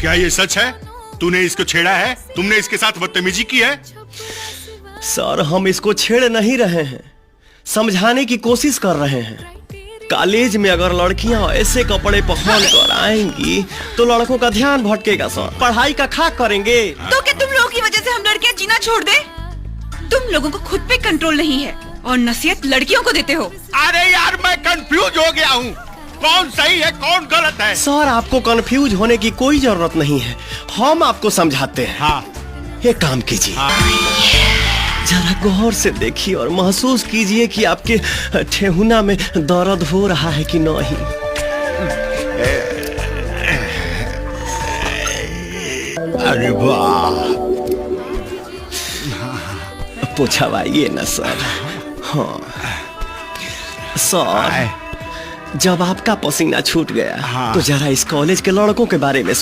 क्या ये सच है? तूने इसको छेड़ा है? तुमने इसके साथ बदतमीजी की है? सर, हम इसको छेड़ नहीं रहे हैं, समझाने की कोशिश कर रहे हैं। कॉलेज में अगर लड़कियां ऐसे कपड़े पहन कर आएंगी तो लड़कों का ध्यान भटकेगा सर, पढ़ाई का खाक करेंगे। तो क्या तुम लोगों की वजह से हम लड़कियां जीना छोड़ दे? तुम लोगों को खुद पे कंट्रोल नहीं है और नसीहत लड़कियों को देते हो। अरे यार, मैं कंफ्यूज हो गया हूँ, कौन सही है कौन गलत है। सर, आपको कंफ्यूज होने की कोई जरूरत नहीं है, हम आपको समझाते हैं। हाँ। एक काम कीजिए, जरा गौर से देखिए और महसूस कीजिए कि आपके ठेहुना में दर्द हो रहा है कि नहीं। अरे वाह, पूछवाइए ना सर। हाँ सर, जब आपका पसीना छूट गया तो जरा इस कॉलेज के लड़कों के बारे में सोचिए।